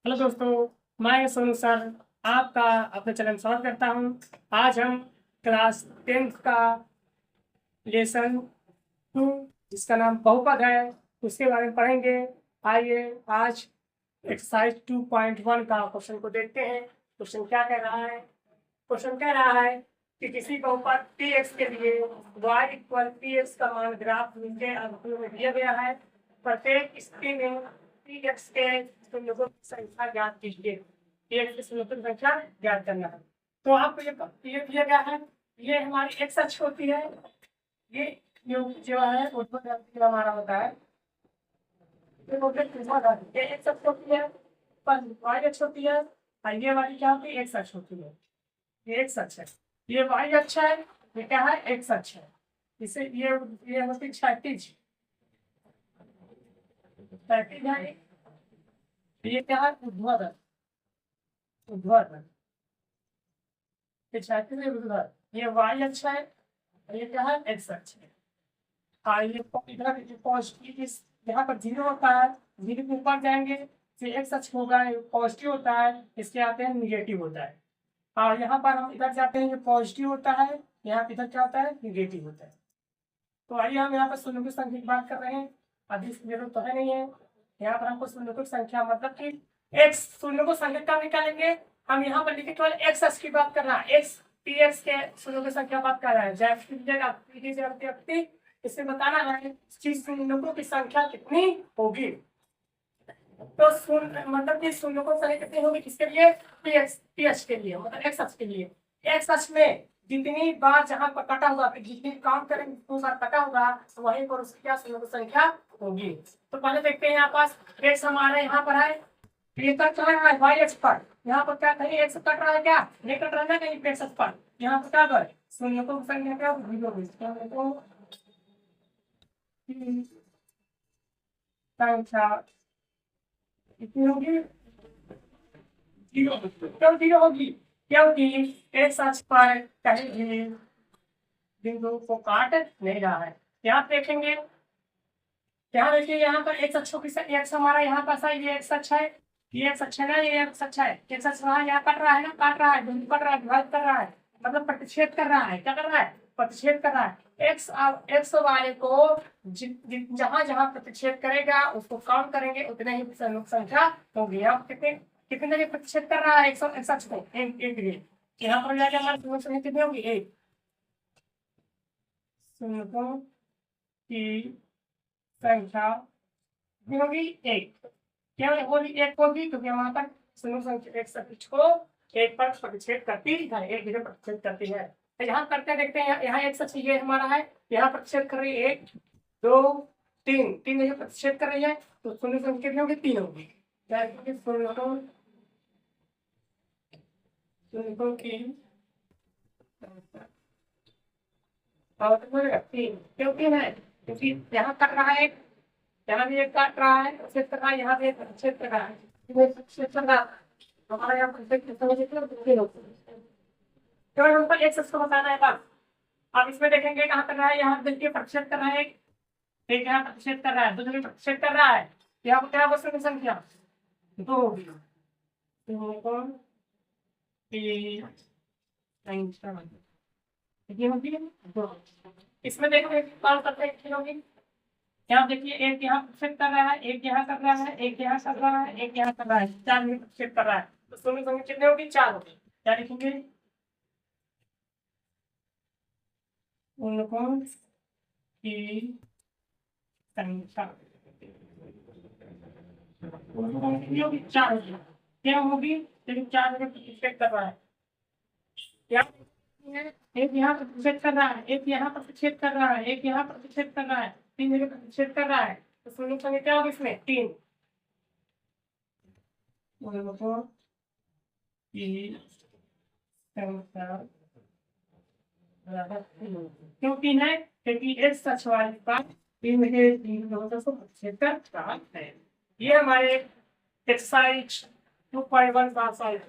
Hello दोस्तों, मैं Sonu sir आपका अपने चैनल में स्वागत करता हूं। आज हम क्लास 10th का लेसन 2 जिसका नाम बहुपद है उसके बारे में पढ़ेंगे। आइए आज एक्सरसाइज 2.1 का क्वेश्चन को देखते हैं। क्वेश्चन क्या कह रहा है? क्वेश्चन कह रहा है कि किसी बहुपद px के लिए y इक्वल px का मान ग्राफ नीचे आकृति में दिया गया है। प्रत्येक स्थिति में px के संयोजकों की संख्या ज्ञात कीजिए। px के संयोजकों की संख्या ज्ञात करना है। तो आपको ये दिया गया है, ये हमारी x अक्ष होती है, ये जो है ऊर्ध्वाधर हमारा होता है, ये x अक्ष होती है, पर y अक्ष होती है, और ये वाली क्या होती है? x अक्ष होती है। ये x अक्ष है, ये y अक्ष है, ये क्या है? x अक्ष है। इसे ये होती है क्षैतिज है। ये क्या है? ऊर्ध्वाधर। ऊर्ध्वाधर ये क्षैतिज है, ऊर्ध्वाधर। ये y अक्ष है, और ये क्या है? x अक्ष है। हाँ, ये इधर पॉजिटिव, इस यहाँ पर 0 होता है, 0 के ऊपर जाएंगे फिर x अक्ष होगा, पॉजिटिव होता है, इसके आते हैं निगेटिव होता है। और यहाँ पर हम इधर जाते हैं, ये पॉजिटिव होता है, यहाँ पे इधर क्या होता है? निगेटिव होता है। तो आइए हम यहाँ पर शून्य की संख्या की बात कर रहे हैं। अभी इसकी जरूरत तो है नहीं है। यहाँ पर हमको शून्य की संख्या मतलब कि x शून्य को संख्या कब निकालेंगे? हम यहाँ पर लिखे केवल x अक्ष की बात कर रहा है, x px के शून्य की संख्या बात कर रहा है। जैसे इससे बताना है कि शून्यों की संख्या कितनी होगी। तो शून्य मतलब कि शून्य को संख्या कितनी होगी? किसके लिए? px के लिए, मतलब x अक्ष के लिए। x अक्ष में जितनी बार जहां पर कटा होगा, जितनी काउंट करेंगे उतनी बार कटा होगा, तो वहीं पर उसकी क्या शून्य की संख्या होगी। तो पहले देखते हैं, यहाँ पास x हमारा यहाँ पर है, ये कट रहा है y अक्ष पर। यहाँ पर क्या कहीं x कट रहा है? क्या नहीं कट रहा है? कहीं x अक्ष पर यहाँ पर क्या कर शून्य को संख्या क्या होगी? संख्या कितनी होगी? 0। क्यों 0 होगी? क्योंकि x अक्ष पर कहीं भी बिंदु को काट नहीं रहा है। यहाँ देखेंगे, यहाँ देखिए, यहाँ पर x अक्षों की x हमारा यहाँ पास है, ये x अक्ष है, ये x अक्ष है ना, ये x अक्ष है। x अक्ष यहाँ कट रहा है ना, काट रहा है, बिंदु कट रहा है, विभाजित कर रहा है, मतलब प्रतिच्छेद कर रहा है। क्या कर रहा है? प्रतिच्छेद कर रहा है। x वाले को जहां जहां प्रतिच्छेद करेगा उसको काउंट करेंगे, उतने ही संख्या होगी। अब कितने कितने जगह प्रतिच्छेद कर रहा है x अक्ष को? एक डिग्री। यहाँ पर जाके हमारी संख्या कितनी होगी? 1। शून्यों की संख्या होगी 1। क्या होगी? 1 होगी, क्योंकि वहां पर शून्य संख्या x अक्ष को 1 पर प्रतिच्छेद करती है, 1 जगह प्रतिच्छेद करती है। तो यहाँ करके देखते हैं, यहाँ x अक्ष ये हमारा है, यहाँ प्रतिच्छेद कर रही है 1 2 3, 3 जगह प्रतिच्छेद कर रही है, तो शून्य संख्या कितनी होगी? 3 होगी। शून्यों की क्यों 3 है? क्योंकि यहाँ कट रहा है, यहाँ भी एक काट रहा है, छेद कर रहा है, यहाँ भी एक छेद कर रहा है, छेद कर रहा है। हमारे यहाँ केवल हमको एक सच को बताना है बस। अब इसमें देखेंगे कहाँ कर रहा है, यहाँ देखिए प्रतिशत कर रहा है, एक यहाँ प्रतिशत कर रहा है, दूसरे प्रतिशत कर रहा है। यहाँ पर क्या क्वेश्चन की संख्या 2 होगी। इसमें देखो कॉल करते हैं होगी। यहाँ देखिए, एक यहाँ प्रतिशत कर रहा है, एक यहाँ कर रहा है, एक यहाँ कर रहा है, एक यहाँ कर रहा है, 4 में प्रतिशत कर रहा है, तो शून्य संख्या कितने होगी? 4 होगी। क्या लिखेंगे? उनको की संख्या 4 होगी। क्या होगी? लेकिन 4 में प्रतिशत कर रहा है, एक यहाँ प्रतिशत कर रहा है, एक यहाँ प्रतिशत कर रहा है, एक यहाँ प्रतिशत कर रहा है, 3 जगह प्रतिशत कर रहा है, तो शून्य संख्या क्या होगी इसमें? 3। क्यों 3 है? क्योंकि x अक्ष वाले पास 3 में 3 को प्रतिशत कर रहा है। ये हमारे एक्सरसाइज 2.1 का सॉल्व